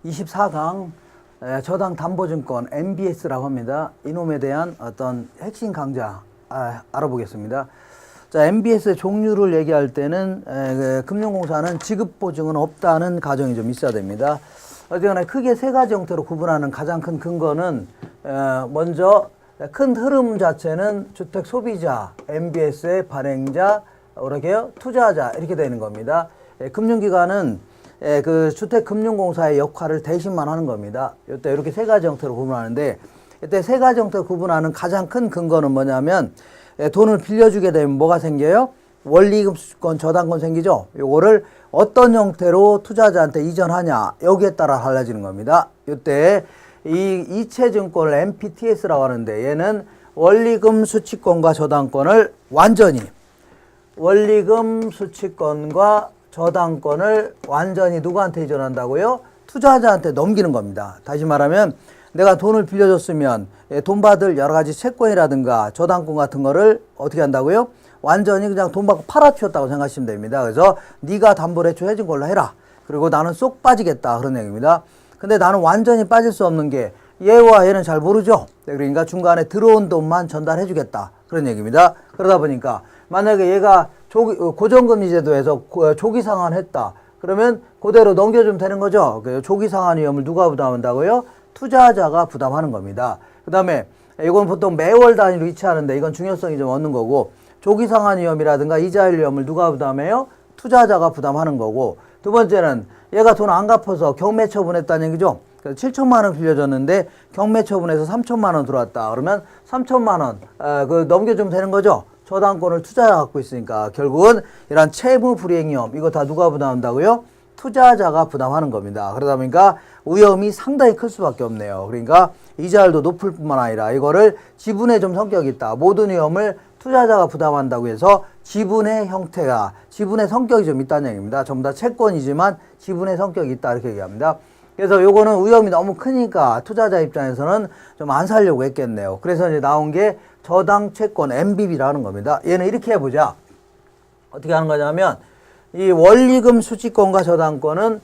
24강 저당 담보증권 MBS라고 합니다. 이놈에 대한 어떤 핵심 강좌 알아보겠습니다. 자, MBS의 종류를 얘기할 때는 금융공사는 지급보증은 없다는 가정이 좀 있어야 됩니다. 어쨌거나 크게 세 가지 형태로 구분하는 가장 큰 근거는 먼저 큰 흐름 자체는 주택 소비자, MBS의 발행자, 이렇게요 투자자 이렇게 되는 겁니다. 금융기관은 그 주택금융공사의 역할을 대신만 하는 겁니다. 이때 이렇게 세 가지 형태로 구분하는데, 이때 세 가지 형태로 구분하는 가장 큰 근거는 뭐냐면, 돈을 빌려주게 되면 뭐가 생겨요? 원리금 수취권, 저당권 생기죠? 요거를 어떤 형태로 투자자한테 이전하냐, 여기에 따라 달라지는 겁니다. 이때 이 이체증권을 MPTS라고 하는데, 얘는 원리금 수취권과 저당권을 완전히, 원리금 수취권과 저당권을 완전히 누구한테 이전한다고요? 투자자한테 넘기는 겁니다. 다시 말하면 내가 돈을 빌려줬으면 돈 받을 여러 가지 채권이라든가 저당권 같은 거를 어떻게 한다고요? 완전히 그냥 돈 받고 팔아치웠다고 생각하시면 됩니다. 그래서 네가 담보대출 해준 걸로 해라. 그리고 나는 쏙 빠지겠다. 그런 얘기입니다. 근데 나는 완전히 빠질 수 없는 게 얘와 얘는 잘 모르죠. 그러니까 중간에 들어온 돈만 전달해 주겠다. 그런 얘기입니다. 그러다 보니까 만약에 얘가 고정금리 제도에서 조기 상환했다. 그러면 그대로 넘겨주면 되는 거죠. 조기 상환 위험을 누가 부담한다고요? 투자자가 부담하는 겁니다. 그 다음에 이건 보통 매월 단위로 이체하는데 이건 중요성이 좀 없는 거고, 조기 상환 위험이라든가 이자율 위험을 누가 부담해요? 투자자가 부담하는 거고, 두 번째는 얘가 돈 안 갚아서 경매 처분했다는 얘기죠. 그래서 7천만 원 빌려줬는데 경매 처분해서 3천만 원 들어왔다. 그러면 3천만 원 넘겨주면 되는 거죠. 저당권을 투자자가 갖고 있으니까 결국은 이런 채무 불이행 위험, 이거 다 누가 부담한다고요? 투자자가 부담하는 겁니다. 그러다 보니까 위험이 상당히 클 수밖에 없네요. 그러니까 이자율도 높을 뿐만 아니라 이거를 지분의 좀 성격이 있다. 모든 위험을 투자자가 부담한다고 해서 지분의 형태가, 지분의 성격이 좀 있다는 얘기입니다. 전부 다 채권이지만 지분의 성격이 있다 이렇게 얘기합니다. 그래서 요거는 위험이 너무 크니까 투자자 입장에서는 좀 안 살려고 했겠네요. 그래서 이제 나온 게 저당 채권 MBB라는 겁니다. 얘는 이렇게 해보자. 어떻게 하는 거냐면 이 원리금 수취권과 저당권은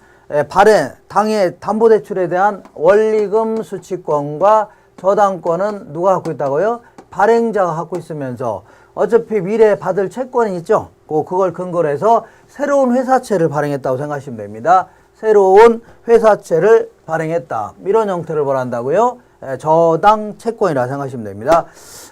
당의 담보대출에 대한 원리금 수취권과 저당권은 누가 갖고 있다고요? 발행자가 갖고 있으면서 어차피 미래에 받을 채권이 있죠. 그걸 근거로 해서 새로운 회사채를 발행했다고 생각하시면 됩니다. 새로운 회사채를 발행했다. 이런 형태를 뭐란다고요? 저당 채권이라 생각하시면 됩니다.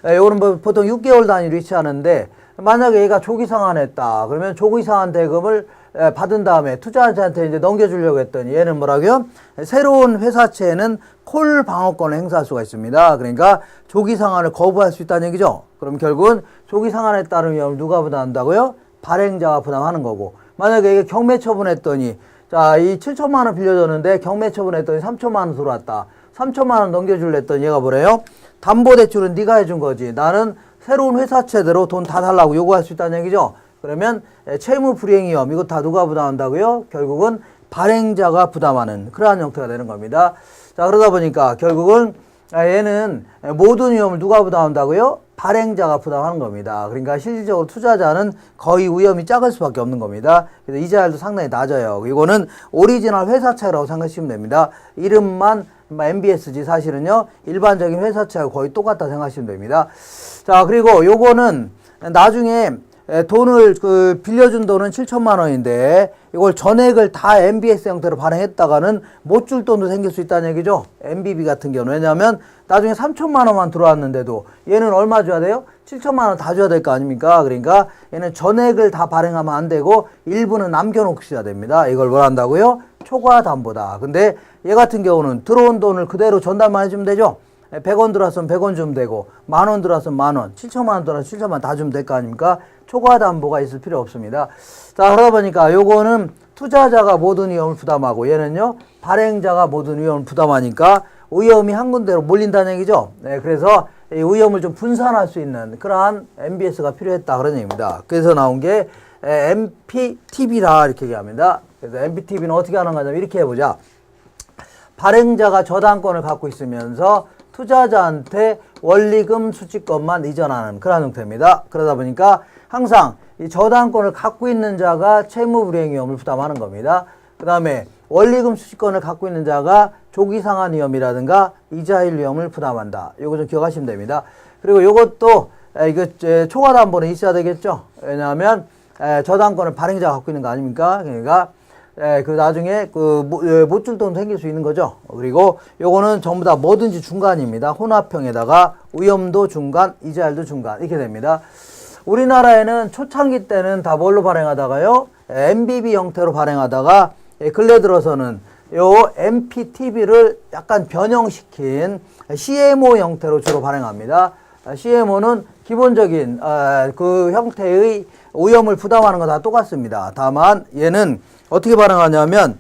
이거는 보통 6개월 단위로 이체하는데, 만약에 얘가 조기 상환했다. 그러면 조기 상환 대금을 받은 다음에 투자자한테 이제 넘겨주려고 했더니 얘는 뭐라고요? 새로운 회사채에는 콜 방어권을 행사할 수가 있습니다. 그러니까 조기 상환을 거부할 수 있다는 얘기죠. 그럼 결국은 조기 상환에 따른 위험을 누가 부담한다고요? 발행자가 부담하는 거고, 만약에 이게 경매 처분했더니 자, 이 7천만 원 빌려줬는데 경매 처분했더니 3천만 원 들어왔다. 3천만 원 넘겨줄래 했더니 얘가 뭐래요? 담보대출은 네가 해준 거지. 나는 새로운 회사채대로 돈 다 달라고 요구할 수 있다는 얘기죠. 그러면 채무 불이행 위험, 이거 다 누가 부담한다고요? 결국은 발행자가 부담하는 그러한 형태가 되는 겁니다. 자, 그러다 보니까 결국은 얘는 모든 위험을 누가 부담한다고요? 발행자가 부담하는 겁니다. 그러니까 실질적으로 투자자는 거의 위험이 작을 수밖에 없는 겁니다. 그래서 이자율도 상당히 낮아요. 이거는 오리지널 회사채라고 생각하시면 됩니다. 이름만 MBS지 사실은요 일반적인 회사채하고 거의 똑같다 생각하시면 됩니다. 자, 그리고 요거는 나중에 돈을 빌려준 돈은 7천만 원인데 이걸 전액을 다 MBS 형태로 발행했다가는 못 줄 돈도 생길 수 있다는 얘기죠. MBB 같은 경우는. 왜냐하면 나중에 3천만 원만 들어왔는데도 얘는 얼마 줘야 돼요? 7천만 원 다 줘야 될 거 아닙니까? 그러니까 얘는 전액을 다 발행하면 안 되고 일부는 남겨놓으셔야 됩니다. 이걸 뭘 한다고요? 초과 담보다. 근데 얘 같은 경우는 들어온 돈을 그대로 전달만 해주면 되죠. 100원 들어왔으면 100원 주면 되고, 만원 들어왔으면 만원, 7천만 원 들어왔으면 7천만 원 다 주면 될 거 아닙니까? 초과 담보가 있을 필요 없습니다. 자, 그러다 보니까 요거는 투자자가 모든 위험을 부담하고, 얘는요 발행자가 모든 위험을 부담하니까 위험이 한 군데로 몰린다는 얘기죠. 네, 그래서 이 위험을 좀 분산할 수 있는 그러한 MBS가 필요했다 그런 얘기입니다. 그래서 나온 게 MPTB라 이렇게 얘기합니다. 그래서 MPTB는 어떻게 하는 거냐면 이렇게 해보자. 발행자가 저당권을 갖고 있으면서 투자자한테 원리금 수취권만 이전하는 그런 형태입니다. 그러다 보니까 항상 이 저당권을 갖고 있는 자가 채무불이행 위험을 부담하는 겁니다. 그 다음에 원리금 수취권을 갖고 있는 자가 조기 상환 위험이라든가 이자율 위험을 부담한다. 요거 좀 기억하시면 됩니다. 그리고 요것도 이거 초과 담보는 있어야 되겠죠. 왜냐하면 저당권을 발행자가 갖고 있는 거 아닙니까? 그러니까 그 나중에 못 줄 돈 생길 수 있는 거죠. 그리고 요거는 전부 다 뭐든지 중간입니다. 혼합형에다가 위험도 중간, 이자율도 중간 이렇게 됩니다. 우리나라에는 초창기 때는 다 뭘로 발행하다가요? MBB 형태로 발행하다가 근래 들어서는 요 MPTB를 약간 변형시킨 CMO 형태로 주로 발행합니다. CMO는 기본적인 그 형태의 오염을 부담하는 거 다 똑같습니다. 다만 얘는 어떻게 발행하냐면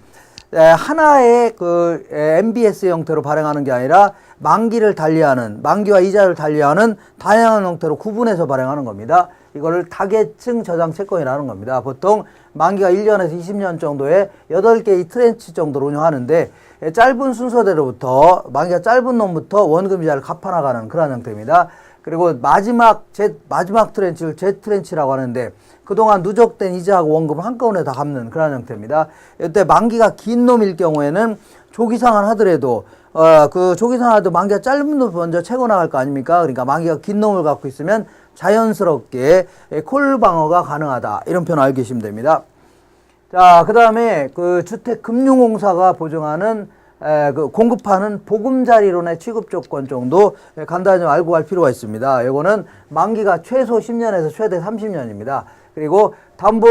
하나의 그 MBS 형태로 발행하는 게 아니라 만기를 달리하는, 만기와 이자를 달리하는 다양한 형태로 구분해서 발행하는 겁니다. 이거를 다계층 저장 채권이라는 겁니다. 보통 만기가 1년에서 20년 정도의 8개의 트렌치 정도로 운영하는데 짧은 순서대로부터 만기가 짧은 놈부터 원금 이자를 갚아나가는 그런 형태입니다. 그리고 마지막 트렌치를 Z트렌치라고 하는데 그동안 누적된 이자하고 원금을 한꺼번에 다 갚는 그런 형태입니다. 이때 만기가 긴 놈일 경우에는 조기 상환하더라도 그 조기 상환도 만기가 짧은 놈 먼저 채고 나갈 거 아닙니까? 그러니까 만기가 긴 놈을 갖고 있으면 자연스럽게 콜 방어가 가능하다. 이런 표현 알고 계시면 됩니다. 자, 그 다음에 그 주택금융공사가 보증하는 그 공급하는 보금자리론의 취급 조건 정도 간단히 좀 알고 갈 필요가 있습니다. 이거는 만기가 최소 10년에서 최대 30년입니다. 그리고 담보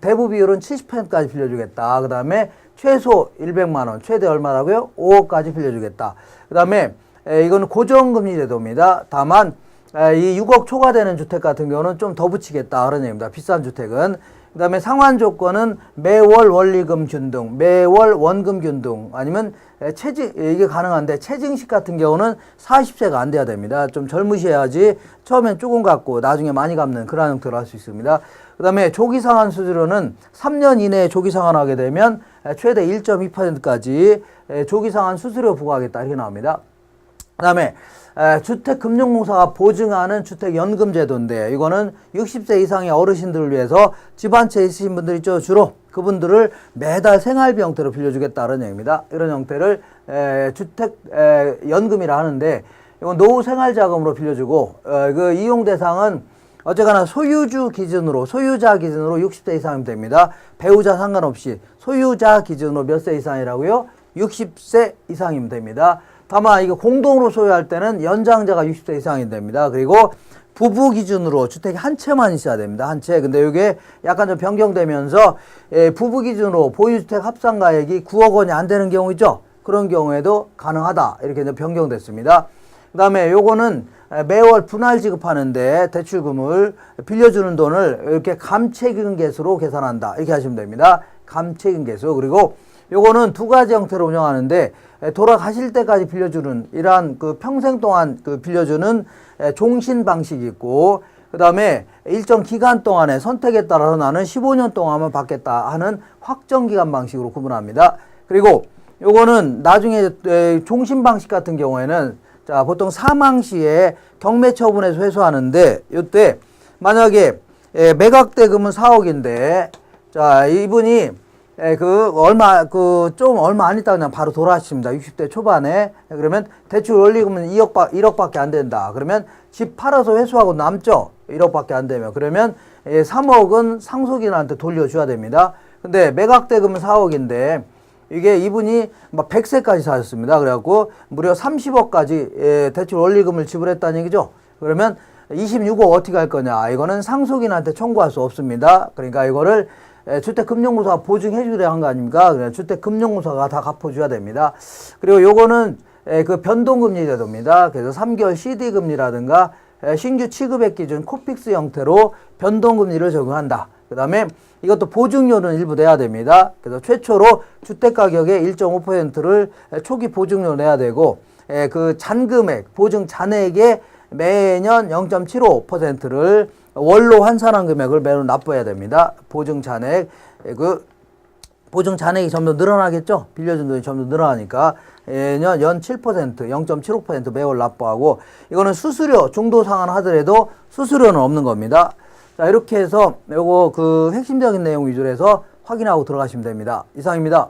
대부 비율은 70%까지 빌려주겠다. 그 다음에 최소 100만 원, 최대 얼마라고요? 5억까지 빌려주겠다. 그 다음에 이거는 고정금리 제도입니다. 다만 이 6억 초과되는 주택 같은 경우는 좀 더 붙이겠다 그런 얘기입니다. 비싼 주택은. 그 다음에 상환 조건은 매월 원리금 균등, 매월 원금 균등, 아니면 이게 가능한데 체증식 같은 경우는 40세가 안 돼야 됩니다. 좀 젊으셔야지 처음엔 조금 갚고 나중에 많이 갚는 그런 형태로 할 수 있습니다. 그 다음에 조기 상환 수수료는 3년 이내에 조기 상환하게 되면 최대 1.2%까지 조기 상환 수수료 부과하겠다 이렇게 나옵니다. 그 다음에 주택금융공사가 보증하는 주택연금제도인데 이거는 60세 이상의 어르신들을 위해서 집 한 채 있으신 분들 있죠. 주로 그분들을 매달 생활비 형태로 빌려주겠다는 얘기입니다. 이런 형태를 주택연금이라 하는데 이건 노후생활자금으로 빌려주고 그 이용 대상은 어쨌거나 소유자 기준으로 60세 이상이면 됩니다. 배우자 상관없이 소유자 기준으로 몇 세 이상이라고요? 60세 이상이면 됩니다. 다만 이거 공동으로 소유할 때는 연장자가 60세 이상이 됩니다. 그리고 부부 기준으로 주택이 한 채만 있어야 됩니다. 한 채. 근데 이게 약간 좀 변경되면서 부부 기준으로 보유주택 합산가액이 9억 원이 안 되는 경우 있죠. 그런 경우에도 가능하다. 이렇게 변경됐습니다. 그 다음에 요거는 매월 분할 지급하는데 대출금을 빌려주는 돈을 이렇게 감채금계수로 계산한다. 이렇게 하시면 됩니다. 감채금계수. 그리고 요거는 두 가지 형태로 운영하는데 돌아가실 때까지 빌려주는 이러한 그 평생 동안 그 빌려주는 종신 방식이 있고 그 다음에 일정 기간 동안에 선택에 따라서 나는 15년 동안만 받겠다 하는 확정 기간 방식으로 구분합니다. 그리고 요거는 나중에 종신 방식 같은 경우에는 자 보통 사망 시에 경매 처분에서 회수하는데 이때 만약에 매각대금은 4억인데 자 이분이 좀 얼마 안 있다가 그냥 바로 돌아가십니다. 60대 초반에. 그러면 대출 원리금은 1억밖에 안 된다. 그러면 집 팔아서 회수하고 남죠? 1억밖에 안 되면. 그러면 3억은 상속인한테 돌려줘야 됩니다. 근데 매각대금은 4억인데 이게 이분이 막 100세까지 사셨습니다. 그래갖고 무려 30억까지 대출 원리금을 지불했다는 얘기죠. 그러면 26억 어떻게 할 거냐? 이거는 상속인한테 청구할 수 없습니다. 그러니까 이거를 주택금융공사가 보증해 주려 한 거 아닙니까? 그냥 주택금융공사가 다 갚아줘야 됩니다. 그리고 요거는 그 변동금리 제도입니다. 그래서 3개월 CD금리라든가 신규 취급액 기준 코픽스 형태로 변동금리를 적용한다. 그 다음에 이것도 보증료는 일부 내야 됩니다. 그래서 최초로 주택가격의 1.5%를 초기 보증료 내야 되고 그 잔금액, 보증 잔액의 매년 0.75%를 월로 환산한 금액을 매년 납부해야 됩니다. 보증 잔액, 보증 잔액이 점점 늘어나겠죠? 빌려준 돈이 점점 늘어나니까 연 7%, 0.75% 매월 납부하고 이거는 수수료, 중도 상환하더라도 수수료는 없는 겁니다. 자, 이렇게 해서 요거 그 핵심적인 내용 위주로 해서 확인하고 들어가시면 됩니다. 이상입니다.